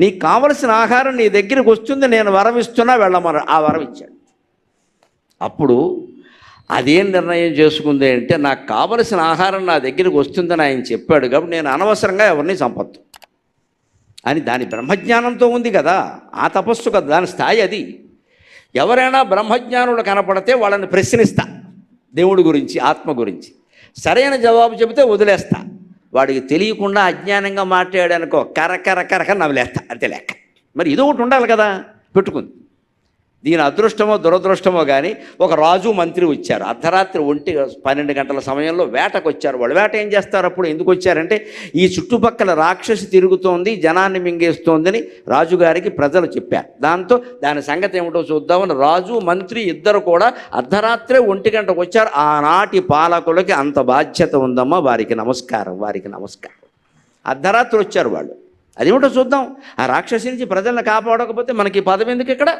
నీకు కావలసిన ఆహారం నీ దగ్గరికి వస్తుంది, నేను వరం ఇస్తున్నా, వెళ్ళమని ఆ వరం ఇచ్చాడు. అప్పుడు అదేం నిర్ణయం చేసుకుంది అంటే, నాకు కావలసిన ఆహారం నా దగ్గరికి వస్తుందని ఆయన చెప్పాడు కాబట్టి నేను అనవసరంగా ఎవరిని చంపొద్దు అని దాని బ్రహ్మజ్ఞానంతో ఉంది కదా, ఆ తపస్సు కదా, దాని స్థాయి అది. ఎవరైనా బ్రహ్మజ్ఞానులు కనపడితే వాళ్ళని ప్రశ్నిస్తా, దేవుడి గురించి, ఆత్మ గురించి. సరైన జవాబు చెబితే వదిలేస్తా. వాడికి తెలియకుండా అజ్ఞానంగా మాట్లాడానుకో కరకర నవ్వులేస్తా, అంతే లెక్క. మరి ఇది ఒకటి ఉండాలి కదా పెట్టుకుంది. దీని అదృష్టమో దురదృష్టమో కానీ ఒక రాజు మంత్రి వచ్చారు. అర్ధరాత్రి 12 గంటల సమయంలో వేటకు వచ్చారు. వాళ్ళు వేట ఏం చేస్తారు అప్పుడు, ఎందుకు వచ్చారంటే ఈ చుట్టుపక్కల రాక్షసి తిరుగుతోంది, జనాన్ని మింగేస్తోందని రాజుగారికి ప్రజలు చెప్పారు. దాంతో దాని సంగతి ఏమిటో చూద్దామని రాజు మంత్రి ఇద్దరు కూడా అర్ధరాత్రే 1 గంటకు వచ్చారు. ఆనాటి పాలకులకి అంత బాధ్యత ఉందమ్మా, వారికి నమస్కారం, వారికి నమస్కారం. అర్ధరాత్రి వచ్చారు వాళ్ళు. అదేమిటో చూద్దాం. ఆ రాక్షసి నుంచి ప్రజలను కాపాడకపోతే మనకి పదవి ఎందుకు, ఇక్కడ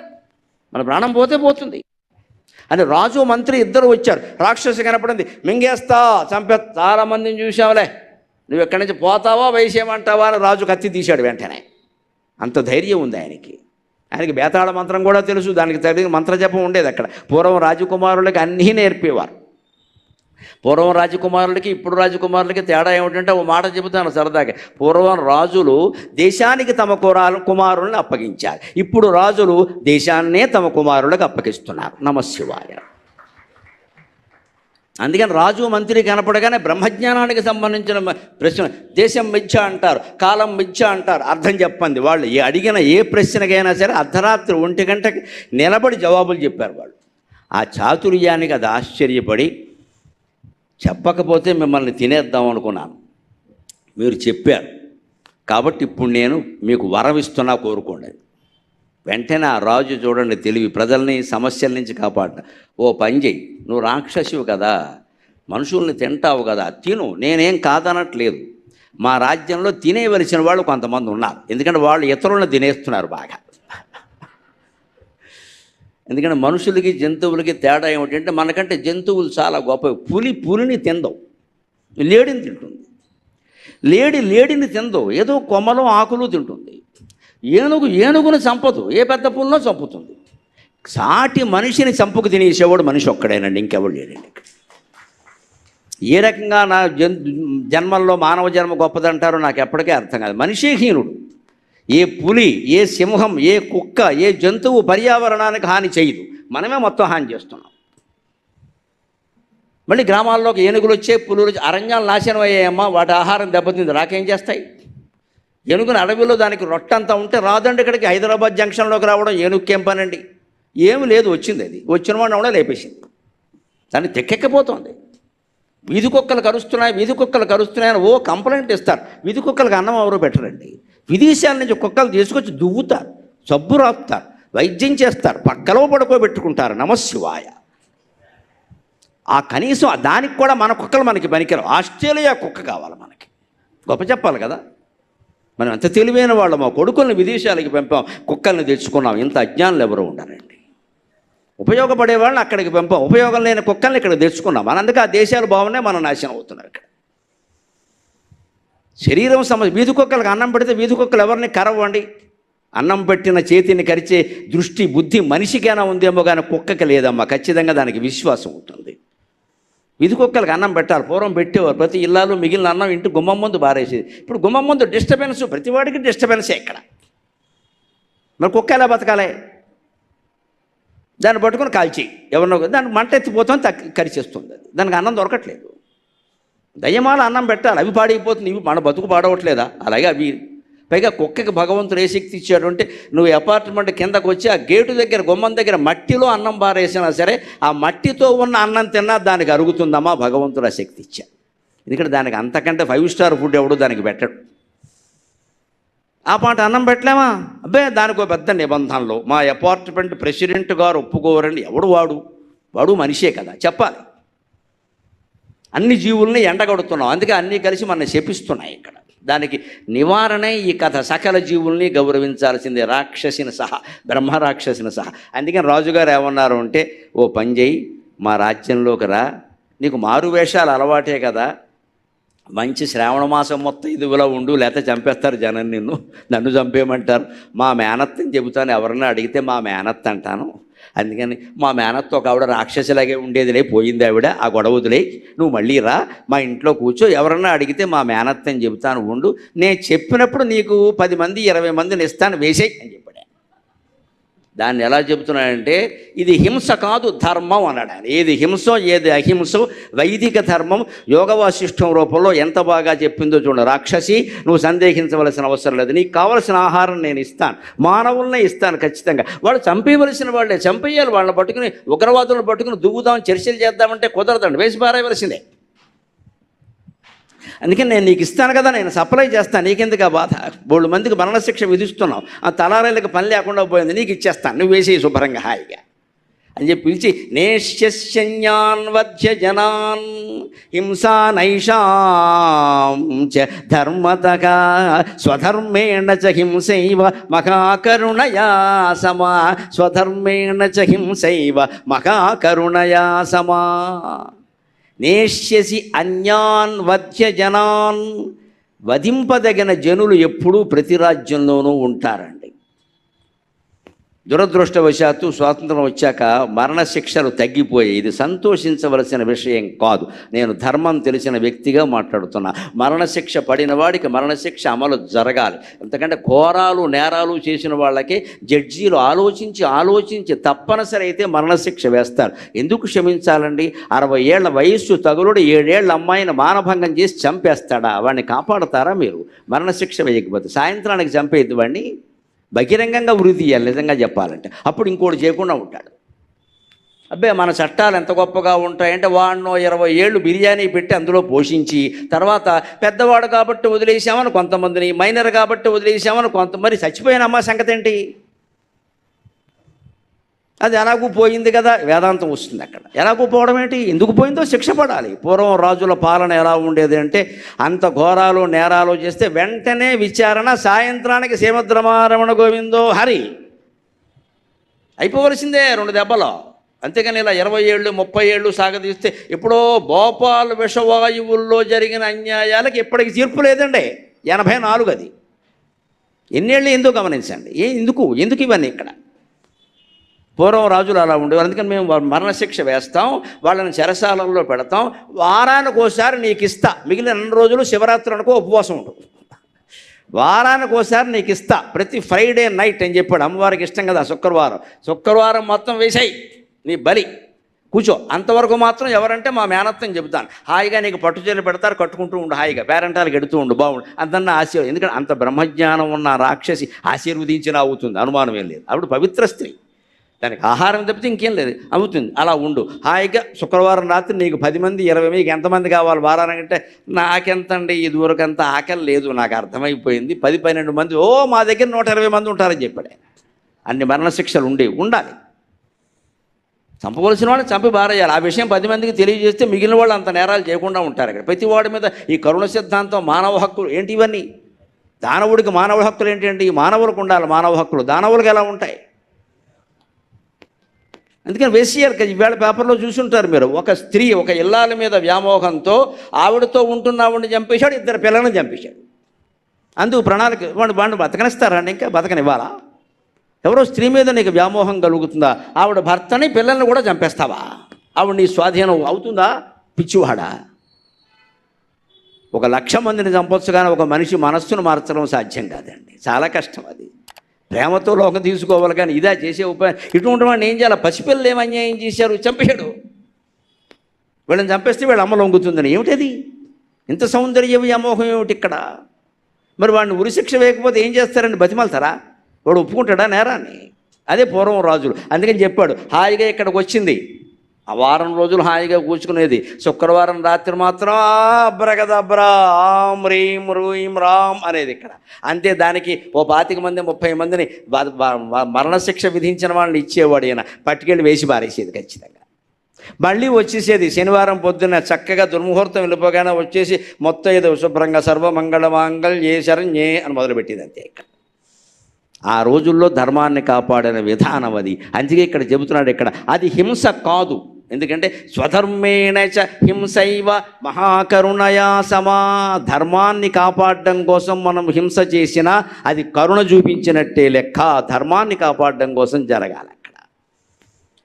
మన ప్రాణం పోతే పోతుంది అని రాజు మంత్రి ఇద్దరు వచ్చారు. రాక్షసి కనపడింది, మింగేస్తా, చంపే, చాలామందిని చూసావులే, నువ్వు ఎక్కడి నుంచి పోతావా వేసేయమంటావా అని రాజు కత్తి తీశాడు వెంటనే. అంత ధైర్యం ఉంది ఆయనకి. ఆయనకి బేతాళ మంత్రం కూడా తెలుసు, దానికి తగిన మంత్రజపం ఉండేది అక్కడ. పూర్వం రాజకుమారులకి అన్నీ నేర్పేవారు. పూర్వం రాజకుమారులకి ఇప్పుడు రాజకుమారులకి తేడా ఏమిటంటే, ఓ మాట చెబుతాను సరదాగా. పూర్వం రాజులు దేశానికి తమ కుమారులను అప్పగించారు. ఇప్పుడు రాజులు దేశాన్నే తమ కుమారులకు అప్పగిస్తున్నారు. నమశివాయ. అందుకని రాజు మంత్రి కనపడగానే బ్రహ్మజ్ఞానానికి సంబంధించిన ప్రశ్న, దేశం మిథ్య అంటారు, కాలం మిథ్య అంటారు, అర్థం చెప్పండి. వాళ్ళు అడిగిన ఏ ప్రశ్నకైనా సరే అర్ధరాత్రి 1 గంటకి నిలబడి జవాబులు చెప్పారు వాళ్ళు. ఆ చాతుర్యానికి అది ఆశ్చర్యపడి, చెప్పకపోతే మిమ్మల్ని తినేద్దాం అనుకున్నాను, మీరు చెప్పారు కాబట్టి ఇప్పుడు నేను మీకు వరం ఇస్తున్నా, కోరుకోండి. వెంటనే ఆ రాజు చూడండి తెలివి, ప్రజల్ని సమస్యల నుంచి కాపాడిన. ఓ పని చెయ్యి, నువ్వు రాక్షసివు కదా, మనుషుల్ని తింటావు కదా, తిను, నేనేం కాదనట్లేదు. మా రాజ్యంలో తినేవలసిన వాళ్ళు కొంతమంది ఉన్నారు, ఎందుకంటే వాళ్ళు ఇతరులను తినేస్తున్నారు బాగా. ఎందుకంటే మనుషులకి జంతువులకి తేడా ఏమిటంటే, మనకంటే జంతువులు చాలా గొప్ప. పులిని తిందవు, లేడిని తింటుంది. లేడిని తిందవు, ఏదో కొమ్మలు ఆకులు తింటుంది. ఏనుగును చంపదు, ఏ పెద్ద పులినో చంపుతుంది. సాటి మనిషిని చంపుకు తినేసేవాడు మనిషి ఒక్కడేనండి, ఇంకెవడు లేడండి. ఏ రకంగా నా జన్మల్లో మానవ జన్మ గొప్పదంటారో నాకు ఎప్పటికీ అర్థం కాదు. మనిషే హీనుడు. ఏ పులి, ఏ సింహం, ఏ కుక్క, ఏ జంతువు పర్యావరణానికి హాని చేయదు, మనమే మొత్తం హాని చేస్తున్నాం. మళ్ళీ గ్రామాల్లోకి ఏనుగులు వచ్చే, పులులు, అరణ్యాలు నాశనం అయ్యాయమ్మా, వాటి ఆహారం దెబ్బతింది, రాకేం చేస్తాయి? ఏనుగుని అడవిలో దానికి రొట్టంతా ఉంటే రాదండి ఇక్కడికి. హైదరాబాద్ జంక్షన్లోకి రావడం ఏనుగుకేం పనండి? ఏమి లేదు, వచ్చింది, అది వచ్చిన వాడిని కూడా లేపేసింది, దాన్ని తెక్కెక్కిపోతుంది. వీధి కుక్కలు కరుస్తున్నాయని ఓ కంప్లైంట్ ఇస్తారు. వీధి కుక్కలకు అన్నం ఎవరో పెట్టరండి. విదేశాల నుంచి కుక్కలు తీసుకొచ్చి దువ్వుతారు, సబ్బు రాపుతారు, వైద్యం చేస్తారు, పక్కలో పడుకోబెట్టుకుంటారు. నమశివాయ. ఆ కనీసం దానికి కూడా మన కుక్కలు మనకి పనికిరావు. ఆస్ట్రేలియా కుక్క కావాలి మనకి, గొప్ప చెప్పాలి కదా. మనం ఎంత తెలివైన వాళ్ళు, మా కొడుకుల్ని విదేశాలకి పంపాం, కుక్కల్ని తెచ్చుకున్నాం. ఇంత అజ్ఞానులు ఎవరు ఉండరండి. ఉపయోగపడే వాళ్ళని అక్కడికి పంపాం, ఉపయోగం లేని కుక్కల్ని ఇక్కడ తెచ్చుకున్నాం. అందుకే ఆ దేశాలు బాగున్నాయి, మనం నాశనం అవుతున్నారు ఇక్కడ. శరీరం వీధి కుక్కలకు అన్నం పెడితే వీధి కుక్కలు ఎవరిని కరవండి. అన్నం పెట్టిన చేతిని కరిచే దృష్టి, బుద్ధి మనిషికైనా ఉందేమో కానీ కుక్కకి లేదమ్మా. ఖచ్చితంగా దానికి విశ్వాసం ఉంటుంది. వీధి కుక్కలకు అన్నం పెట్టాలి. పూర్వం పెట్టేవారు, ప్రతి ఇళ్ళలో మిగిలిన అన్నం ఇంటి గుమ్మం ముందు బారేసేది. ఇప్పుడు గుమ్మం ముందు డిస్టర్బెన్స్, ప్రతివాడికి డిస్టర్బెన్సే ఇక్కడ. మరి కుక్క ఎలా బతకాలి? దాన్ని పట్టుకొని కాల్చి ఎవరినో దానికి మంట ఎత్తిపోతుంది, కరిచేస్తుంది. దానికి అన్నం దొరకట్లేదు. దయ్యమాల అన్నం పెట్టాలి, అవి పాడైపోతుంది, ఇవి మన బతుకు పాడవట్లేదా? అలాగే అవి. పైగా కుక్కకి భగవంతుడు ఏ శక్తి ఇచ్చాడు అంటే, నువ్వు అపార్ట్మెంట్ కిందకు వచ్చి ఆ గేటు దగ్గర, గుమ్మం దగ్గర మట్టిలో అన్నం బారేసినా సరే ఆ మట్టితో ఉన్న అన్నం తిన్నా దానికి అరుగుతుందమ్మా. భగవంతుడు ఆ శక్తి ఇచ్చాడు. ఎందుకంటే దానికి అంతకంటే 5 స్టార్ ఫుడ్ ఎవడు దానికి పెట్టడు. ఆ పాట అన్నం పెట్టలేమా? అబ్బే, దానికి పెద్ద నిబంధనలు. మా అపార్ట్మెంట్ ప్రెసిడెంట్ గారు ఒప్పుకోరండి. ఎవడు వాడు మనిషే కదా, చెప్పాలి. అన్ని జీవుల్ని ఎండగడుతున్నాం, అందుకే అన్నీ కలిసి మన శపిస్తున్నాయి ఇక్కడ. దానికి నివారణే ఈ కథ. సకల జీవుల్ని గౌరవించాల్సిందే, రాక్షసిని సహా, బ్రహ్మరాక్షసిని సహా. అందుకని రాజుగారు ఏమన్నారు అంటే, ఓ పని చేయి, మా రాజ్యంలోకి రా, నీకు మారువేషాలు అలవాటే కదా, మంచి శ్రావణ మాసం మొత్తం ఇదిలా ఉండు, లేకపోతే చంపేస్తారు జనం నిన్ను, నన్ను చంపేయమంటారు. మా మేనత్తని చెబుతాను, ఎవరన్నా అడిగితే మా మేనత్త అంటాను. అందుకని మా మేనత్త ఒక ఆవిడ రాక్షసులాగే ఉండేదిలే, పోయింది ఆవిడ, ఆ గొడవదులే, నువ్వు మళ్ళీ రా మా ఇంట్లో కూర్చో, ఎవరన్నా అడిగితే మా మేనత్త అని చెబుతాను ఉండు, నేను చెప్పినప్పుడు నీకు 10 మంది 20 మందిని ఇస్తాను, వేసేయి అని చెప్పాడు. దాన్ని ఎలా చెబుతున్నాడంటే ఇది హింస కాదు ధర్మం అన్నాడు ఆయన. ఏది హింసో ఏది అహింసో వైదిక ధర్మం యోగ వాసిష్ఠం రూపంలో ఎంత బాగా చెప్పిందో చూడండి. రాక్షసి, నువ్వు సందేహించవలసిన అవసరం లేదు, నీకు కావలసిన ఆహారం నేను ఇస్తాను, మానవులనే ఇస్తాను ఖచ్చితంగా. వాళ్ళు చంపేయవలసిన వాళ్ళే, చంపేయాలి. వాళ్ళని పట్టుకుని ఉగ్రవాదులను పట్టుకుని దువ్వుదాం చర్చలు చేద్దామంటే కుదరదండి, వేసి పారేయవలసిందే. అందుకని నేను నీకు ఇస్తాను కదా, నేను సప్లై చేస్తాను, నీకెందుకు ఆ బాధ? 3 మందికి మరణశిక్ష విధిస్తున్నావు, ఆ తలారీలకు పని లేకుండా పోయింది, నీకు ఇచ్చేస్తాను, నువ్వు వేసి శుభ్రంగా హాయిగా అని చెప్పి పిలిచి, నేష్యన్యాన్ వధ్య జనాన్ హింసా నైషాం చ ధర్మతగా స్వధర్మేణ చ హింసైవ మహాకరుణయా సమా, స్వధర్మేణ చ హింసైవ మహాకరుణయా సమా. నేష్యసి అన్యాన్ వధ్య జనాన్, వధింపదగిన జనులు ఎప్పుడూ ప్రతి రాజ్యంలోనూ ఉంటారండి. దురదృష్టవశాత్తు స్వాతంత్రం వచ్చాక మరణశిక్షలు తగ్గిపోయాయి. ఇది సంతోషించవలసిన విషయం కాదు. నేను ధర్మం తెలిసిన వ్యక్తిగా మాట్లాడుతున్నా. మరణశిక్ష పడిన వాడికి మరణశిక్ష అమలు జరగాలి. ఎందుకంటే ఘోరాలు నేరాలు చేసిన వాళ్ళకి జడ్జీలు ఆలోచించి తప్పనిసరి అయితే మరణశిక్ష వేస్తారు. ఎందుకు క్షమించాలండి? 60 ఏళ్ల వయస్సు తగులుడు 7 ఏళ్ల అమ్మాయిని మానభంగం చేసి చంపేస్తాడా? వాడిని కాపాడతారా మీరు? మరణశిక్ష వేయకపోతే సాయంత్రానికి చంపేది వాడిని బహిరంగంగా ఉరి తీయాలి నిజంగా చెప్పాలంటే. అప్పుడు ఇంకోటి చేయకుండా ఉంటాడు. అబ్బే మన చట్టాలు ఎంత గొప్పగా ఉంటాయంటే, వాడినో 20 ఏళ్ళు బిర్యానీ పెట్టి అందులో పోషించి, తర్వాత పెద్దవాడు కాబట్టి వదిలేసామని కొంతమందిని, మైనర్ కాబట్టి వదిలేసామని కొంతమంది, చచ్చిపోయిన అమ్మ సంగతి ఏంటి? అది ఎలాగూ పోయింది కదా, వేదాంతం వస్తుంది అక్కడ. ఎలాగూ పోవడం ఏంటి? ఎందుకు పోయిందో శిక్ష పడాలి. పూర్వం రాజుల పాలన ఎలా ఉండేది అంటే, అంత ఘోరాలు నేరాలు చేస్తే వెంటనే విచారణ, సాయంత్రానికి శ్రీమద్రమారమణ గోవిందో హరి అయిపోవలసిందే 2 దెబ్బలో. అంతేకాని ఇలా 20 ఏళ్ళు 30 ఏళ్ళు సాగదీస్తే, ఎప్పుడో భోపాల్ విషవాయువుల్లో జరిగిన అన్యాయాలకు ఇప్పటికి తీర్పు లేదండి. 84 అది. ఎన్నేళ్ళు ఎందుకు గమనించండి. ఎందుకు ఇవన్నీ ఇక్కడ? పూర్వం రాజులు అలా ఉండేవారు. అందుకని మేము మరణశిక్ష వేస్తాం, వాళ్ళని చెరసాలలో పెడతాం, వారానికి ఒకసారి నీకు ఇస్తా, మిగిలిన 2 రోజులు శివరాత్రి అనుకో ఉపవాసం ఉంటుంది, వారానికి ఒకసారి నీకు ఇస్తా, ప్రతి ఫ్రైడే నైట్ అని చెప్పాడు. అమ్మవారికి ఇష్టం కదా శుక్రవారం మొత్తం వేసాయి నీ బలి, కూర్చో. అంతవరకు మాత్రం ఎవరంటే మా మేనత్తని చెబుతాను, హాయిగా నీకు పట్టుచీరలు పెడతారు, కట్టుకుంటూ ఉండు, హాయిగా పేరెంటాలకు ఎడుతూ ఉండు, బాగుండు అంతన్నా ఆశీర్వాదం. ఎందుకంటే అంత బ్రహ్మజ్ఞానం ఉన్న రాక్షసి ఆశీర్వదించిన అవుతుంది, అనుమానం ఏం లేదు. ఆవిడ పవిత్ర స్త్రీ, దానికి ఆహారం తప్పితే ఇంకేం లేదు, అవుతుంది. అలా ఉండు హాయిగా. శుక్రవారం రాత్రి నీకు 10 మంది 20 మీకు ఎంతమంది కావాలి వారానికంటే, నాకెంతండి ఈ దూరకంత ఆకలి లేదు, నాకు అర్థమైపోయింది, 10-12 మంది, మా దగ్గర 120 మంది ఉంటారని చెప్పాడు. అన్ని మరణశిక్షలు ఉండాలి. చంపవలసిన వాళ్ళని చంపి బారేయాలి. ఆ విషయం 10 మందికి తెలియజేస్తే మిగిలిన వాళ్ళు అంత నేరాలు చేయకుండా ఉంటారు. ఇక్కడ ప్రతి వాడి మీద ఈ కరుణ సిద్ధాంతం, మానవ హక్కులు ఏంటి ఇవన్నీ? దానవుడికి మానవ హక్కులు ఏంటండి? మానవులకు ఉండాలి మానవ హక్కులు, దానవులకు ఎలా ఉంటాయి? అందుకని వేసేయాలి. ఈవేళ పేపర్లో చూసుంటారు మీరు, ఒక స్త్రీ ఒక ఇల్లాల మీద వ్యామోహంతో ఆవిడతో ఉంటున్న ఆవిడని చంపేశాడు, 2 పిల్లలను చంపేశాడు. అందుకు ప్రణాళిక. వాడిని బతకనిస్తారండి? ఇంకా బతకనివ్వాలా? ఎవరో స్త్రీ మీద నీకు వ్యామోహం కలుగుతుందా? ఆవిడ భర్తని పిల్లల్ని కూడా చంపేస్తావా? ఆవిడ నీ స్వాధీనం అవుతుందా? పిచ్చివాడా? 1,00,000 మందిని చంపొచ్చు కానీ ఒక మనిషి మనస్సును మార్చడం సాధ్యం కాదండి, చాలా కష్టం అది. ప్రేమతో లోకం తీసుకోవాలి కానీ ఇదా చేసే ఉపాయం? ఇటువంటి వాడిని ఏం చేయాలి? పసిపిల్లలు ఏం అన్యాయం చేశారు? చంపేశాడు. వీళ్ళని చంపేస్తే వీళ్ళ అమ్మ లొంగుతుందని ఏమిటది? ఇంత సౌందర్య వ్యామోహం ఏమిటి ఇక్కడ? మరి వాడిని ఉరిశిక్ష వేయకపోతే ఏం చేస్తారండి? బతిమాలతారా? వాడు ఒప్పుకుంటాడా నేరాన్ని? అదే పూర్వం రాజులు. అందుకని చెప్పాడు, హాయిగా ఇక్కడికి వచ్చింది, ఆ వారం రోజులు హాయిగా కూర్చుకునేది. శుక్రవారం రాత్రి మాత్రం అబ్రగదబ్రా ఆం రీం రూం రాం అనేది ఇక్కడ అంతే. దానికి 25 మంది 30 మందిని మరణశిక్ష విధించిన వాళ్ళని ఇచ్చేవాడు ఈయన, పట్టుకెళ్ళి వేసి పారేసేది ఖచ్చితంగా. మళ్ళీ వచ్చేసేది శనివారం పొద్దున్న చక్కగా దుర్ముహూర్తం వెళ్ళిపోగానే వచ్చేసి మొత్తం ఏదో శుభ్రంగా సర్వమంగళ మాంగళ్యే శరణ్యే అని మొదలుపెట్టేది అంతే. ఇక్కడ ఆ రోజుల్లో ధర్మాన్ని కాపాడిన విధానం అది. అందుకే ఇక్కడ చెబుతున్నాడు, ఇక్కడ అది హింస కాదు ఎందుకంటే స్వధర్మేణ చ హింసైవ మహాకరుణయా సమా. ధర్మాన్ని కాపాడడం కోసం మనం హింస చేసినా అది కరుణ చూపించినట్టే లెక్క. ధర్మాన్ని కాపాడడం కోసం జరగాలి. అక్కడ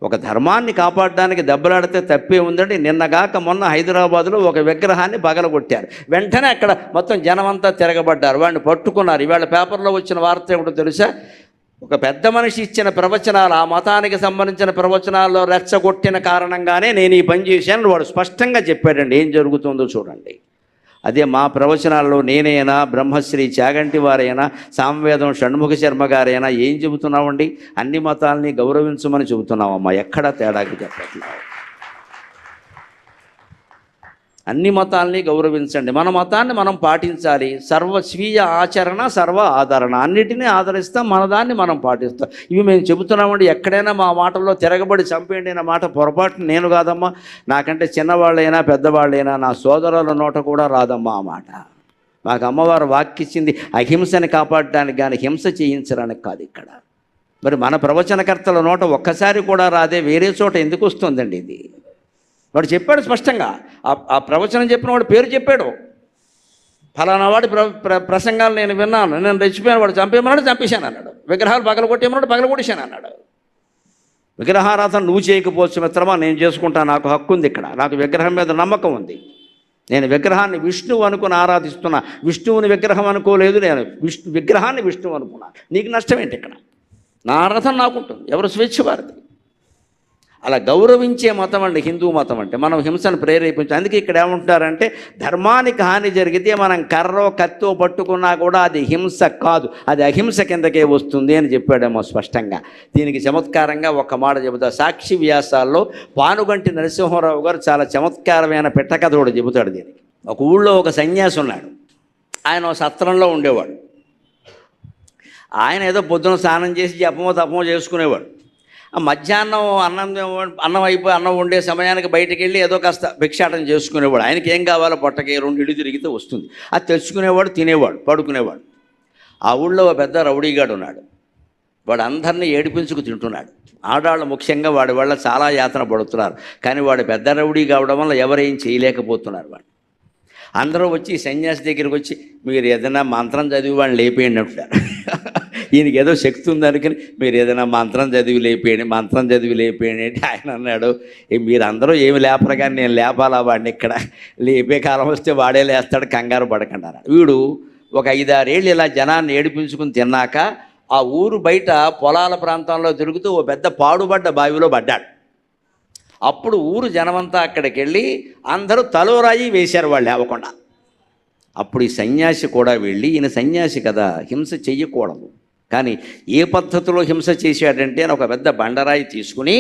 ఒక ధర్మాన్ని కాపాడడానికి దెబ్బలాడితే తప్పే ఉందండి. నిన్నగాక మొన్న హైదరాబాదులో ఒక విగ్రహాన్ని పగలగొట్టారు. వెంటనే అక్కడ మొత్తం జనమంతా తిరగబడ్డారు, వాడిని పట్టుకున్నారు. ఇవాళ పేపర్లో వచ్చిన వార్త ఏమిటో తెలుసా? ఒక పెద్ద మనిషి ఇచ్చిన ప్రవచనాలు, ఆ మతానికి సంబంధించిన ప్రవచనాల్లో రెచ్చగొట్టిన కారణంగానే నేను ఈ పని చేశాను వాడు స్పష్టంగా చెప్పాడండి. ఏం జరుగుతుందో చూడండి. అదే మా ప్రవచనాల్లో నేనైనా, బ్రహ్మశ్రీ చాగంటి వారైనా, సామవేదం షణ్ముఖ శర్మ గారైనా ఏం చెబుతున్నామండి? అన్ని మతాలని గౌరవించమని చెబుతున్నామమ్మా. ఎక్కడా తేడాకి చెప్పట్లేదు. అన్ని మతాల్ని గౌరవించండి, మన మతాన్ని మనం పాటించాలి. స్వీయ ఆచరణ సర్వ ఆదరణ. అన్నిటినీ ఆదరిస్తాం, మన దాన్ని మనం పాటిస్తాం. ఇవి మేము చెబుతున్నామండి. ఎక్కడైనా మా మాటల్లో తిరగబడి చంపేయండి అనే మాట పొరపాటు నేను కాదమ్మా. నాకంటే చిన్నవాళ్ళైనా పెద్దవాళ్ళైనా నా సోదరుల నోట కూడా రాదమ్మా ఆ మాట. మాకు అమ్మవారు వాక్కిచ్చింది అహింసని కాపాడడానికి, కానీ హింస చేయించడానికి కాదు ఇక్కడ. మరి మన ప్రవచనకర్తల నోట ఒక్కసారి కూడా రాదే, వేరే చోట ఎందుకు వస్తుందండి ఇది? వాడు చెప్పాడు స్పష్టంగా. ఆ ప్రవచనం చెప్పిన వాడు పేరు చెప్పాడు. ఫలానా వాడి ప్రసంగాలు నేను విన్నాను, నేను రెచ్చిపోయాను, వాడు చంపేమన్నాడు, చంపేశాను అన్నాడు. విగ్రహాలు పగలగొట్టేమన్నాడు, పగలగొట్టేశాను అన్నాడు. విగ్రహారాధన నువ్వు చేయకపోవచ్చు మిత్రమా, నేను చేసుకుంటాను, నాకు హక్కు ఉంది ఇక్కడ. నాకు విగ్రహం మీద నమ్మకం ఉంది. నేను విగ్రహాన్ని విష్ణువు అనుకుని ఆరాధిస్తున్నా, విష్ణువుని విగ్రహం అనుకోలేదు. నేను విగ్రహాన్ని విష్ణువు అనుకున్నా. నీకు నష్టం ఏంటి ఇక్కడ? నా ఆరాధన నాకుంటుంది, ఎవరు స్వేచ్ఛ వారిది. అలా గౌరవించే మతం అండి హిందూ మతం అంటే. మనం హింసను ప్రేరేపించాం. అందుకే ఇక్కడ ఏమంటున్నారంటే, ధర్మానికి హాని జరిగితే మనం కర్రో కత్తో పట్టుకున్నా కూడా అది హింస కాదు, అది అహింస కిందకే వస్తుంది అని చెప్పాడేమో స్పష్టంగా. దీనికి చమత్కారంగా ఒక మాట చెబుతా. సాక్షి వ్యాసాల్లో పానుగంటి నరసింహారావు గారు చాలా చమత్కారమైన పెట్టకథ కూడా చెబుతాడు దీనికి. ఒక ఊళ్ళో ఒక సన్యాసి ఉన్నాడు. ఆయన ఒక సత్రంలో ఉండేవాడు. ఆయన ఏదో పొద్దున స్నానం చేసి జపమో తపమో చేసుకునేవాడు. మధ్యాహ్నం అన్నం అయిపోయి అన్నం వండే సమయానికి బయటికి వెళ్ళి ఏదో కాస్త భిక్షాటం చేసుకునేవాడు. ఆయనకి ఏం కావాలో పొట్టకి 2 ఇళ్ళు తిరిగితే వస్తుంది, అది తెచ్చుకునేవాడు, తినేవాడు, పడుకునేవాడు. ఆ ఊళ్ళో పెద్ద రౌడీగాడు ఉన్నాడు. వాడు అందరినీ ఏడిపించుకు తింటున్నాడు. ఆడవాళ్ళు ముఖ్యంగా వాడి వల్ల చాలా యాతన పడుతున్నారు. కానీ వాడు పెద్ద రౌడీ కావడం వల్ల ఎవరేం చేయలేకపోతున్నారు. వాడు అందరూ వచ్చి సన్యాసి దగ్గరికి వచ్చి, మీరు ఏదైనా మంత్రం చదివి వాడిని లేపేయండి అంటున్నారు. ఈయనకి ఏదో శక్తి ఉందనుకుని, మీరు ఏదైనా మంత్రం చదివి లేపేయండి అంటే ఆయన అన్నాడు, మీరందరూ ఏమి లేపరు కానీ నేను లేపాలా వాడిని, ఇక్కడ లేపే కాలం వస్తే వాడే లేస్తాడు, కంగారు పడకండి అన్నాడు. వీడు ఒక 5-6 ఏళ్ళు ఇలా జనాన్ని ఏడిపించుకుని తిన్నాక ఆ ఊరు బయట పొలాల ప్రాంతంలో తిరుగుతూ ఓ పెద్ద పాడుబడ్డ బావిలో పడ్డాడు. అప్పుడు ఊరు జనమంతా అక్కడికి వెళ్ళి అందరూ తలోరాయి వేశారు వాళ్ళు లేవకుండా. అప్పుడు ఈ సన్యాసి కూడా వెళ్ళి, ఈయన సన్యాసి కదా, హింస చెయ్యకూడదు, కానీ ఏ పద్ధతిలో హింస చేశాడంటే ఒక పెద్ద బండరాయి తీసుకుని,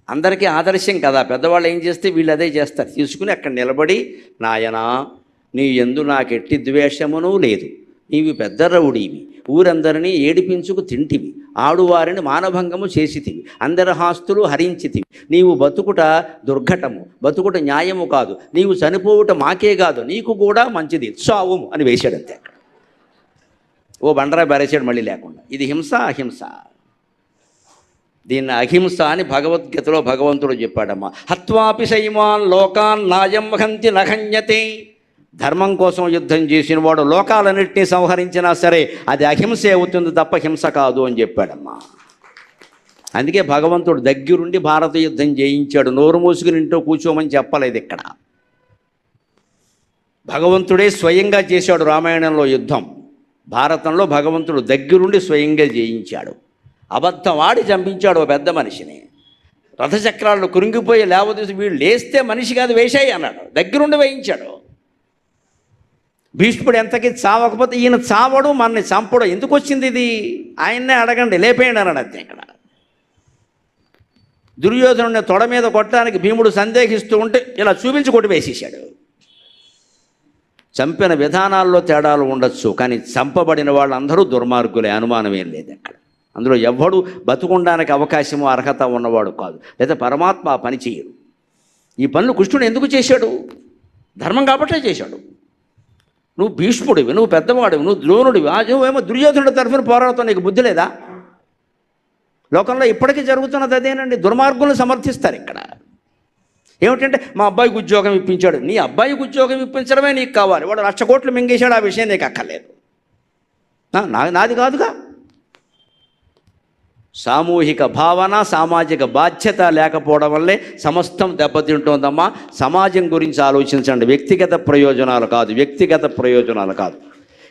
అందరికీ ఆదర్శం కదా, పెద్దవాళ్ళు ఏం చేస్తే వీళ్ళు అదే చేస్తారు, తీసుకుని అక్కడ నిలబడి, నాయనా నీ యందు నాకెట్టి ద్వేషమును లేదు, నీవి పెద్ద రౌడీవి, ఊరందరినీ ఏడిపించుకు తింటివి, ఆడువారిని మానభంగము చేసితివి, అందరి ఆస్తులు హరించితివి, నీవు బతుకుట దుర్ఘటము, బతుకుట న్యాయము కాదు, నీవు చనిపోవుట మాకే కాదు నీకు కూడా మంచిది, సావుము అని వేశాడంతే. ఓ బండరా బెరసాడు మళ్ళీ లేకుండా. ఇది హింస అహింస. దీన్ని అహింస అని భగవద్గీతలో భగవంతుడు చెప్పాడమ్మా. హత్వాపి శైమాన్ లోకాన్ నాయం హంతి నహన్యతే. ధర్మం కోసం యుద్ధం చేసిన వాడు లోకాలన్నింటినీ సంహరించినా సరే అది అహింసే అవుతుంది తప్ప హింస కాదు అని చెప్పాడమ్మా. అందుకే భగవంతుడు దగ్గరుండి భారత యుద్ధం చేయించాడు, నోరు మూసుకుని ఇంట్లో కూర్చోమని చెప్పలేదు. ఇక్కడ భగవంతుడే స్వయంగా చేశాడు రామాయణంలో యుద్ధం. భారతంలో భగవంతుడు దగ్గరుండి స్వయంగా చేయించాడు. అబద్ధం ఆడి చంపించాడు ఓ పెద్ద మనిషిని. రథచక్రాలను కురింగిపోయి లేవదీసి, వీళ్ళు లేస్తే మనిషి కాదు వేశాయి అన్నాడు, దగ్గరుండి వేయించాడు. భీష్ముడు ఎంతకీ చావకపోతే ఈయన చావడు, మనని చంపడు, ఎందుకు వచ్చింది ఇది? ఆయన్నే అడగండి, లేపేయండి అన్నాడు అంతే. ఇక్కడ దుర్యోధనుడిని తొడ మీద కొట్టడానికి భీముడు సందేహిస్తూ ఉంటే ఇలా చూపించి కొట్టి వేసేసాడు. చంపిన విధానాల్లో తేడాలు ఉండొచ్చు, కానీ చంపబడిన వాళ్ళందరూ దుర్మార్గులే, అనుమానం ఏం లేదు. అక్కడ అందులో ఎవ్వడు బతుకుండానికి అవకాశము అర్హత ఉన్నవాడు కాదు, లేదా పరమాత్మ ఆ పని చేయడు. ఈ పనులు కృష్ణుడు ఎందుకు చేశాడు? ధర్మం కాబట్టే చేశాడు. నువ్వు భీష్ముడివి, నువ్వు పెద్దవాడివి, నువ్వు ద్రోణుడివి, నువ్వేమో దుర్యోధనుడి తరఫున పోరాడుతావు, నీకు బుద్ధి లేదా? లోకంలో ఇప్పటికీ జరుగుతున్నది అదేనండి, దుర్మార్గులను సమర్థిస్తారు. ఇక్కడ ఏమిటంటే మా అబ్బాయికి ఉద్యోగం ఇప్పించాడు. నీ అబ్బాయికి ఉద్యోగం ఇప్పించడమే నీకు కావాలి. వాడు 1,00,000 కోట్లు మింగేశాడు, ఆ విషయం నీకు అక్కర్లేదు. నాది కాదుగా. సామూహిక భావన, సామాజిక బాధ్యత లేకపోవడం వల్లే సమస్తం దెబ్బతింటోందమ్మా. సమాజం గురించి ఆలోచించండి, వ్యక్తిగత ప్రయోజనాలు కాదు.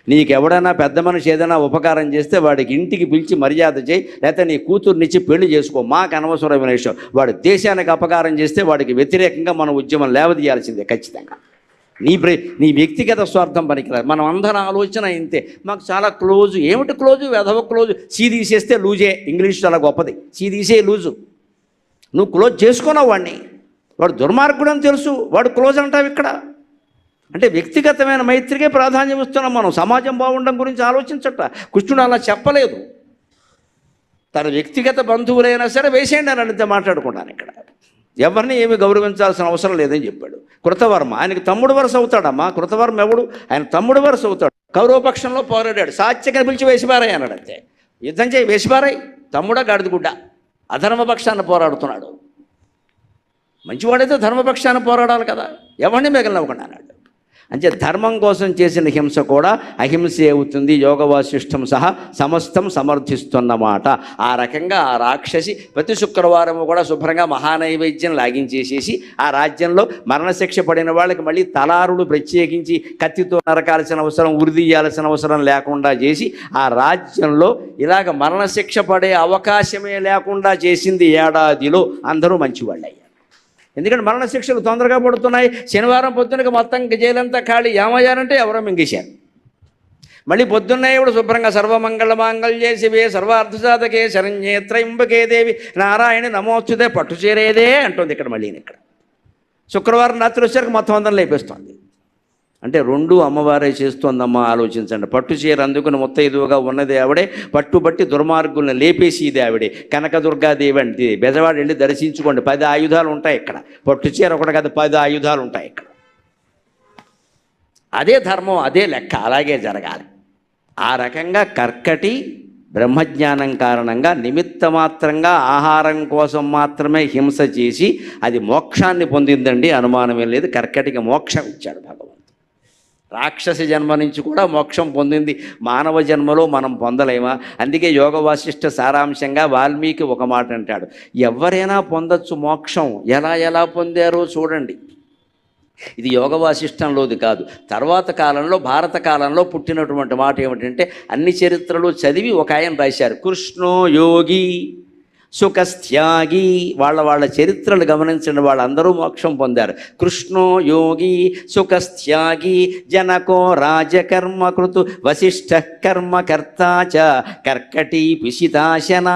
నీకెవడైనా పెద్ద మనిషి ఏదైనా ఉపకారం చేస్తే వాడికి ఇంటికి పిలిచి మర్యాద చేయి, లేకపోతే నీ కూతుర్నిచ్చి పెళ్లి చేసుకో. మాకు అనవసరమైన విషయం. వాడు దేశానికి అపకారం చేస్తే వాడికి వ్యతిరేకంగా మనం ఉద్యమం లేవదీయాల్సిందే ఖచ్చితంగా. నీ వ్యక్తిగత స్వార్థం పనికిరాదు. మనం అందరం ఆలోచన ఇంతే. మాకు చాలా క్లోజు. ఏమిటి క్లోజు? వెధవ క్లోజు. సీ తీసేస్తే లూజే. ఇంగ్లీష్ చాలా గొప్పది. సీ తీసే లూజు. నువ్వు క్లోజ్ చేసుకున్నావు వాడిని. వాడు దుర్మార్గుడు అని తెలుసు, వాడు క్లోజ్ అంటావు ఇక్కడ. అంటే వ్యక్తిగతమైన మైత్రికే ప్రాధాన్యం ఇస్తున్నాం మనం. సమాజం బాగుండడం గురించి ఆలోచించట. కృష్ణుడు అలా చెప్పలేదు. తన వ్యక్తిగత బంధువులైనా సరే వేసేయండి అని అంతే మాట్లాడుకుంటాను ఇక్కడ. ఎవరిని ఏమి గౌరవించాల్సిన అవసరం లేదని చెప్పాడు. కృతవర్మ ఆయనకి తమ్ముడు వరుస అవుతాడమ్మా. కృతవర్మ ఎవడు? ఆయన తమ్ముడు వరుస అవుతాడు. కౌరవపక్షంలో పోరాడాడు. సాత్యకని పిలిచి వేసిపారాయి అన్నాడు అంతే. యుద్ధం చేయి, వేసిపారాయి. తమ్ముడా గాడిదగుడ్డ. అధర్మపక్షాన్ని పోరాడుతున్నాడు. మంచివాడైతే ధర్మపక్షాన్ని పోరాడాలి కదా. ఎవరిని మిగలనివ్వకుండా అన్నాడు. అంటే ధర్మం కోసం చేసిన హింస కూడా అహింసే అవుతుంది. యోగ వాసిష్టం సహా సమస్తం సమర్థిస్తున్నమాట. ఆ రకంగా ఆ రాక్షసి ప్రతి శుక్రవారం కూడా శుభ్రంగా మహానైవేద్యం లాగించేసేసి ఆ రాజ్యంలో మరణశిక్ష పడిన వాళ్ళకి మళ్ళీ తలారులు ప్రత్యేకించి కత్తితో నరకాల్సిన అవసరం, ఉరిదీయాల్సిన అవసరం లేకుండా చేసి ఆ రాజ్యంలో ఇలాగ మరణశిక్ష పడే అవకాశమే లేకుండా చేసింది. ఏడాదిలో అందరూ మంచివాళ్ళయ్యారు. ఎందుకంటే మరణశిక్షలు తొందరగా పడుతున్నాయి. శనివారం పొద్దునకి మొత్తం జైలంతా ఖాళీ. ఏమయ్యారంటే ఎవరో మింగేశారు. మళ్ళీ పొద్దున్నే ఇప్పుడు శుభ్రంగా సర్వమంగళ మాంగళ్యే శివే సర్వార్థసాధకే శరణ్యే త్రయంబకే దేవి నారాయణ నమోస్తుతే పట్టు చేరేదే అంటుంది ఇక్కడ. మళ్ళీ ఇక్కడ శుక్రవారం రాత్రి వచ్చేసరికి మొత్తం అందరం లేపేస్తుంది. అంటే రెండు అమ్మవారే చేస్తోందమ్మా. ఆలోచించండి. పట్టు చీర అందుకుని ముత్తైదువుగా ఉన్నది ఆవిడే, పట్టుబట్టి దుర్మార్గుల్ని లేపేసి ఇది ఆవిడే. కనకదుర్గాదేవి అంటే బెజవాడ వెళ్ళి దర్శించుకోండి. 10 ఆయుధాలు ఉంటాయి ఇక్కడ. పట్టు చీర ఒకటి కాదు, 10 ఆయుధాలు ఉంటాయి ఇక్కడ. అదే ధర్మం, అదే లెక్క, అలాగే జరగాలి. ఆ రకంగా కర్కటి బ్రహ్మజ్ఞానం కారణంగా నిమిత్త మాత్రంగా ఆహారం కోసం మాత్రమే హింస చేసి అది మోక్షాన్ని పొందిందండి. అనుమానమే లేదు. కర్కటికి మోక్షం ఇచ్చాడు భగవంతుడు. రాక్షస జన్మ నుంచి కూడా మోక్షం పొందింది. మానవ జన్మలో మనం పొందలేమా? అందుకే యోగ వాసిష్ఠ సారాంశంగా వాల్మీకి ఒక మాట అంటాడు, ఎవరైనా పొందొచ్చు మోక్షం. ఎలా పొందారో చూడండి. ఇది యోగ వాసిష్టంలోది కాదు. తర్వాత కాలంలో భారత కాలంలో పుట్టినటువంటి మాట ఏమిటంటే అన్ని చరిత్రలు చదివి ఒక ఆయన రాశారు, కృష్ణో యోగి సుఖస్థ్యాగి. వాళ్ళ చరిత్రలు గమనించండి. వాళ్ళందరూ మోక్షం పొందారు. కృష్ణో యోగి సుఖస్థ్యాగి జనకో రాజకర్మకృతు వశిష్ఠ కర్మకర్తాచ కర్కటీ పిశితాశనా.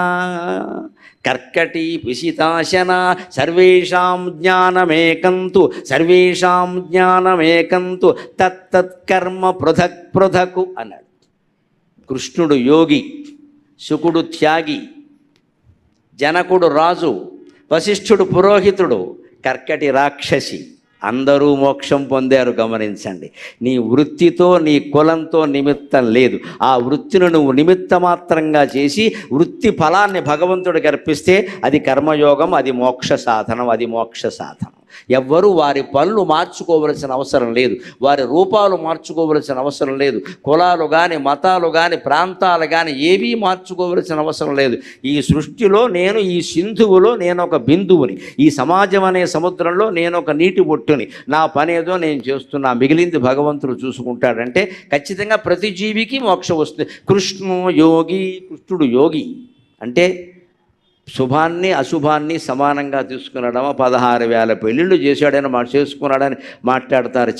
కర్కటీ పిశితాశన సర్వేషాం జ్ఞానమేకంతు తత్తత్కర్మ పృథక్ అన్నాడు. కృష్ణుడు యోగి, శుకుడు త్యాగి, జనకుడు రాజు, వశిష్ఠుడు పురోహితుడు, కర్కటి రాక్షసి. అందరూ మోక్షం పొందారు. గమనించండి. నీ వృత్తితో నీ కులంతో నిమిత్తం లేదు. ఆ వృత్తిని నువ్వు నిమిత్త మాత్రంగా చేసి వృత్తి ఫలాన్ని భగవంతుడికి అర్పిస్తే అది కర్మయోగం, అది మోక్ష సాధనం. ఎవ్వరూ వారి పనులు మార్చుకోవలసిన అవసరం లేదు. వారి రూపాలు మార్చుకోవలసిన అవసరం లేదు. కులాలు కానీ, మతాలు కానీ, ప్రాంతాలు కానీ ఏవీ మార్చుకోవలసిన అవసరం లేదు. ఈ సృష్టిలో నేను, ఈ సింధువులో నేను ఒక బిందువుని, ఈ సమాజం అనే సముద్రంలో నేను ఒక నీటి బొట్టుని. నా పనేదో నేను చేస్తున్నా, మిగిలింది భగవంతుడు చూసుకుంటాడంటే ఖచ్చితంగా ప్రతి జీవికి మోక్షం వస్తుంది. కృష్ణుడు యోగి అంటే శుభాన్ని అశుభాన్ని సమానంగా తీసుకున్నాడమా. 16,000 పెళ్ళిళ్ళు చేశాడని చేసుకున్నాడని మాట్లాడతారు.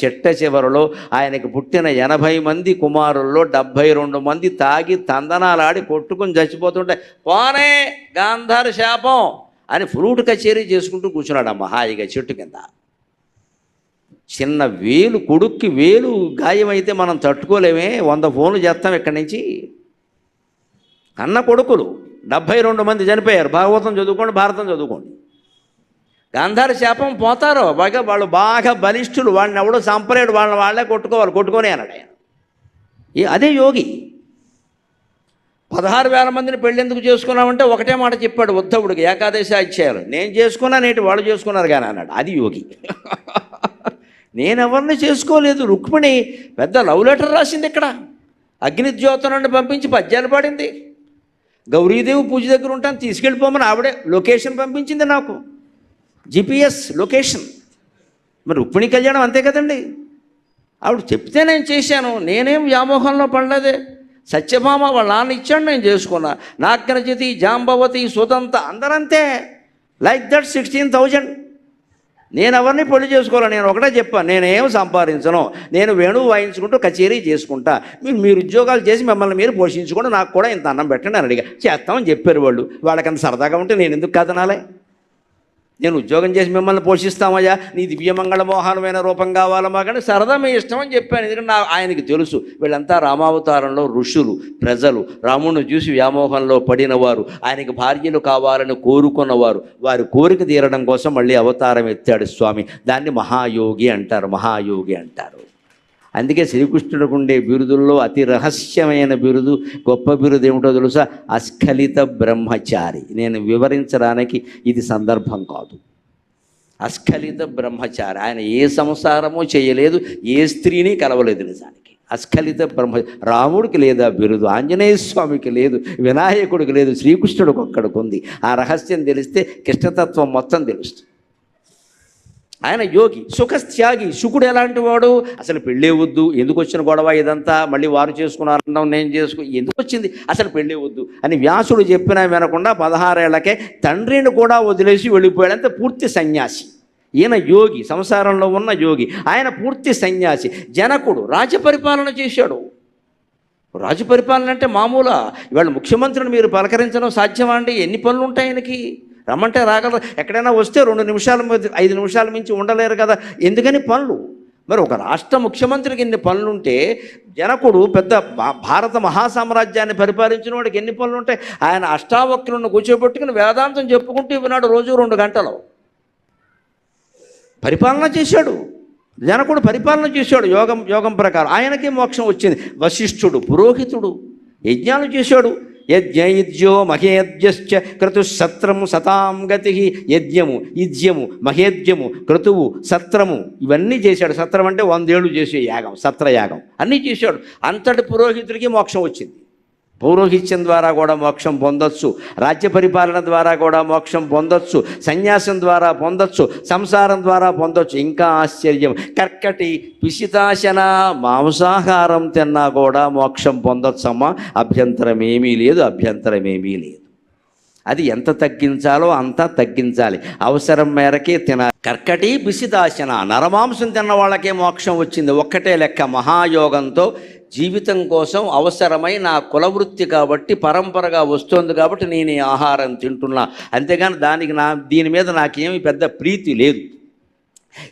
చివరిలో ఆయనకు పుట్టిన 80 మంది కుమారుల్లో 72 మంది తాగి తందనాలాడి కొట్టుకుని చచ్చిపోతుంటే పోనే గాంధార శాపం అని ఫ్లూట్ కచేరీ చేసుకుంటూ కూర్చున్నాడమ్మ హాయిగా చెట్టు కింద. చిన్న వేలు, కొడుక్కి వేలు గాయమైతే మనం తట్టుకోలేమే. 100 ఫోన్లు చేస్తాం ఇక్కడి నుంచి. అన్న కొడుకులు 72 మంది చనిపోయారు. భాగవతం చదువుకోండి, భారతం చదువుకోండి. గాంధార శాపం పోతారు. వాళ్ళు బాగా బలిష్ఠులు. వాళ్ళని ఎవడో చంపలేడు. వాళ్ళే కొట్టుకోవాలి, కొట్టుకొని అన్నాడు ఆయన. అదే యోగి. 16,000 మందిని పెళ్ళి ఎందుకు చేసుకున్నామంటే ఒకటే మాట చెప్పాడు ఉద్ధవుడికి ఏకాదశి అధ్యాయాలు, నేను చేసుకున్నా నేటి వాళ్ళు చేసుకున్నారు కానీ అన్నాడు. అది యోగి. నేనెవరిని చేసుకోలేదు. రుక్మిణి పెద్ద లవ్ లెటర్ రాసింది ఇక్కడ, అగ్నిజ్యోతనుడిని పంపించి పద్యాలు పాడింది. గౌరీదేవి పూజ దగ్గర ఉంటాను తీసుకెళ్ళిపోమని ఆవిడే లొకేషన్ పంపించింది నాకు, జిపిఎస్ లొకేషన్. మరి రుక్మిణి కళ్యాణం అంతే కదండి, ఆవిడ చెప్తే నేను చేశాను, నేనేం వ్యామోహంలో పడలేదే. సత్యభామ వాళ్ళ నాన్న ఇచ్చాడు, నేను చేసుకున్నా. నాగ్నజతి, జాంబవతి, సుతంత అందరంతే. Like that 16,000. నేను ఎవరిని పెళ్లి చేసుకోవాలి. నేను ఒకటే చెప్పాను, నేనేం సంపాదించను, నేను వేణువు వాయించుకుంటూ కచేరీ చేసుకుంటా, మీరు ఉద్యోగాలు చేసి మిమ్మల్ని మీరు పోషించుకుంటూ నాకు కూడా ఇంత అన్నం పెట్టండి అని అడిగా. చేస్తామని చెప్పారు వాళ్ళు. వాళ్ళకంత సరదాగా ఉంటే నేను ఎందుకు కదనాలే? నేను ఉద్యోగం చేసి మిమ్మల్ని పోషిస్తామయ్యా, నీ దివ్యమంగళ మోహనమైన రూపం కావాలమ్మా, కానీ సరదా మీ ఇష్టం అని చెప్పాను. ఎందుకంటే ఆయనకి తెలుసు వీళ్ళంతా రామావతారంలో ఋషులు, ప్రజలు, రాముడిని చూసి వ్యామోహంలో పడినవారు, ఆయనకి భార్యలు కావాలని కోరుకున్నవారు. వారి కోరిక తీరడం కోసం మళ్ళీ అవతారం ఎత్తాడు స్వామి. దాన్ని మహాయోగి అంటారు, మహాయోగి అంటారు. అందుకే శ్రీకృష్ణుడికి ఉండే బిరుదుల్లో అతి రహస్యమైన బిరుదు, గొప్ప బిరుదు ఏమిటో తెలుసా? అస్ఖలిత బ్రహ్మచారి. నేను వివరించడానికి ఇది సందర్భం కాదు. అస్ఖలిత బ్రహ్మచారి. ఆయన ఏ సంసారమో చేయలేదు, ఏ స్త్రీని కలవలేదు. నిజానికి అస్ఖలిత రాముడికి లేదా బిరుదు, ఆంజనేయ స్వామికి లేదు, వినాయకుడికి లేదు, శ్రీకృష్ణుడికి ఒక్కడికి ఉంది. ఆ రహస్యం తెలిస్తే కృష్ణతత్వం మొత్తం తెలుస్తుంది. ఆయన యోగి, సుఖత్యాగి. శుకుడు ఎలాంటి వాడు? అసలు పెళ్ళే వద్దు, ఎందుకు వచ్చిన గొడవ ఇదంతా, మళ్ళీ వారు చేసుకున్నారన్నాం నేను ఎందుకు వచ్చింది, అసలు పెళ్ళే వద్దు అని వ్యాసుడు చెప్పినా వినకుండా 16 ఏళ్లకే తండ్రిని కూడా వదిలేసి వెళ్ళిపోయాడు. అంతే, పూర్తి సన్యాసి. ఈయన యోగి, సంసారంలో ఉన్న యోగి. ఆయన పూర్తి సన్యాసి. జనకుడు రాజ్యపరిపాలన చేశాడు. రాజ్యపరిపాలన అంటే మామూలా? ఇవాళ ముఖ్యమంత్రిని మీరు పలకరించడం సాధ్యమా అండి? ఎన్ని పనులు ఉంటాయి ఆయనకి? రమ్మంటే రాగలరు. ఎక్కడైనా వస్తే 2 నిమిషాల 5 నిమిషాల మించి ఉండలేరు కదా. ఎందుకని పనులు? మరి ఒక రాష్ట్ర ముఖ్యమంత్రికి ఎన్ని పనులుంటే, జనకుడు పెద్ద భారత మహాసామ్రాజ్యాన్ని పరిపాలించిన వాడికి ఎన్ని పనులు ఉంటాయి? ఆయన అష్టావక్రులను కూర్చోబెట్టుకుని వేదాంతం చెప్పుకుంటూ విన్నాడు రోజు 2 గంటలు. పరిపాలన చేశాడు. జనకుడు పరిపాలన చేశాడు యోగం ప్రకారం. ఆయనకే మోక్షం వచ్చింది. వశిష్ఠుడు పురోహితుడు, యజ్ఞాలు చేశాడు. యజ్ఞయుజ్యో మహేద్యశ్చ క్రతు సత్రము సతాం గతి. యజ్ఞము, యుజ్యము, మహేద్యము, క్రతువు, సత్రము ఇవన్నీ చేశాడు. సత్రం అంటే 100 ఏళ్ళు చేసే యాగం, సత్రయాగం అన్నీ చేశాడు. అంతటి పురోహితుడికి మోక్షం వచ్చింది. పౌరోహిత్యం ద్వారా కూడా మోక్షం పొందొచ్చు, రాజ్య పరిపాలన ద్వారా కూడా మోక్షం పొందొచ్చు, సన్యాసం ద్వారా పొందొచ్చు, సంసారం ద్వారా పొందొచ్చు. ఇంకా ఆశ్చర్యం, కర్కటి పిశితాశన మాంసాహారం తిన్నా కూడా మోక్షం పొందొచ్చమ్మా. అభ్యంతరమేమీ లేదు, అభ్యంతరమేమీ లేదు. అది ఎంత తగ్గించాలో అంత తగ్గించాలి, అవసరం మేరకే తినాలి. కర్కటి పిశితాశన నరమాంసం తిన్న వాళ్ళకే మోక్షం వచ్చింది. ఒక్కటే లెక్క, మహాయోగంతో జీవితం కోసం అవసరమై నా కులవృత్తి కాబట్టి, పరంపరగా వస్తుంది కాబట్టి నేను ఈ ఆహారం తింటున్నా. అంతేగాని దీని మీద నాకేమీ పెద్ద ప్రీతి లేదు.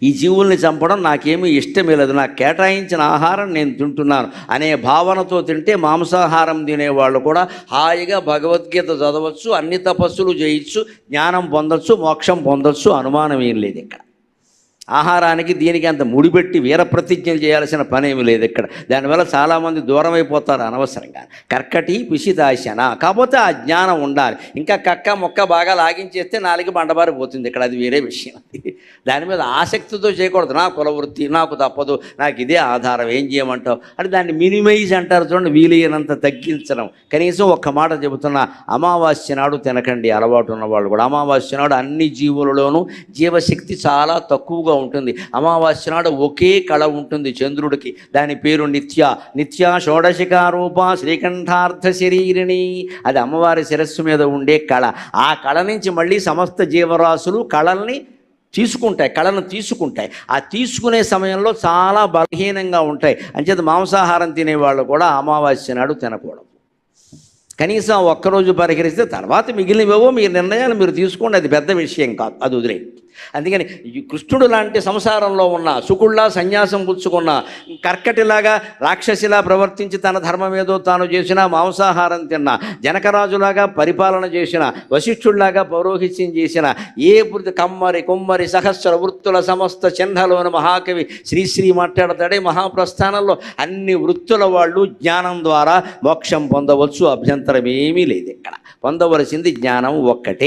ఈ జీవుల్ని చంపడం నాకేమీ ఇష్టమే లేదు. నాకు కేటాయించిన ఆహారం నేను తింటున్నాను అనే భావనతో తింటే మాంసాహారం తినేవాళ్ళు కూడా హాయిగా భగవద్గీత చదవచ్చు, అన్ని తపస్సులు చేయొచ్చు, జ్ఞానం పొందొచ్చు, మోక్షం పొందొచ్చు. అనుమానం ఏం లేదు ఇక్కడ. ఆహారానికి దీనికి అంత ముడిపెట్టి వీరప్రతిజ్ఞలు చేయాల్సిన పనేమి లేదు ఇక్కడ. దానివల్ల చాలామంది దూరం అయిపోతారు అనవసరంగా. కర్కటి పిశితాశన. కాకపోతే ఆ జ్ఞానం ఉండాలి. ఇంకా కక్క మొక్క బాగా లాగించేస్తే 4 బండబారిపోతుంది ఇక్కడ, అది వేరే విషయం. దాని మీద ఆసక్తితో చేయకూడదు. నా కులవృత్తి, నాకు తప్పదు, నాకు ఇదే ఆధారం, ఏం చేయమంటావు అంటే దాన్ని మినిమైజ్ అంటారు చూడండి, వీలైనంత తగ్గించడం. కనీసం ఒక్క మాట చెబుతున్నా, అమావాస్య నాడు తినకండి అలవాటు ఉన్నవాళ్ళు కూడా. అమావాస్య నాడు అన్ని జీవులలోనూ జీవశక్తి చాలా తక్కువగా ఉంటుంది. అమావాస్య నాడు ఒకే కళ ఉంటుంది చంద్రుడికి, దాని పేరు నిత్య షోడశికారూప శ్రీకంఠార్థ శరీరిణి. అది అమ్మవారి శిరస్సు మీద ఉండే కళ. ఆ కళ నుంచి మళ్ళీ సమస్త జీవరాశులు కళల్ని కళను తీసుకుంటాయి. ఆ తీసుకునే సమయంలో చాలా బలహీనంగా ఉంటాయి. అంచేత మాంసాహారం తినేవాళ్ళు కూడా అమావాస్య నాడు తినకూడదు. కనీసం ఒక్కరోజు పరిహరిస్తే తర్వాత మిగిలినవేవో మీ నిర్ణయాలు మీరు తీసుకోండి, అది పెద్ద విషయం కాదు, అది వదిలేయండి. అందుకని ఈ కృష్ణుడు లాంటి సంసారంలో ఉన్న శుకుళ్ళ సన్యాసం పుచ్చుకున్న, కర్కటిలాగా రాక్షసిలా ప్రవర్తించి తన ధర్మం ఏదో తాను చేసిన, మాంసాహారం తిన్న, జనకరాజులాగా పరిపాలన చేసిన, వశిష్ఠుడిలాగా పౌరోహిత్యం చేసిన, ఏ కమ్మరి కుమ్మరి సహస్ర వృత్తుల సమస్త చిహ్నలోని మహాకవి శ్రీశ్రీ మాట్లాడతాడే మహాప్రస్థానంలో, అన్ని వృత్తుల వాళ్ళు జ్ఞానం ద్వారా మోక్షం పొందవచ్చు, అభ్యంతరం ఏమీ లేదు. ఇక్కడ పొందవలసింది జ్ఞానం ఒక్కటే.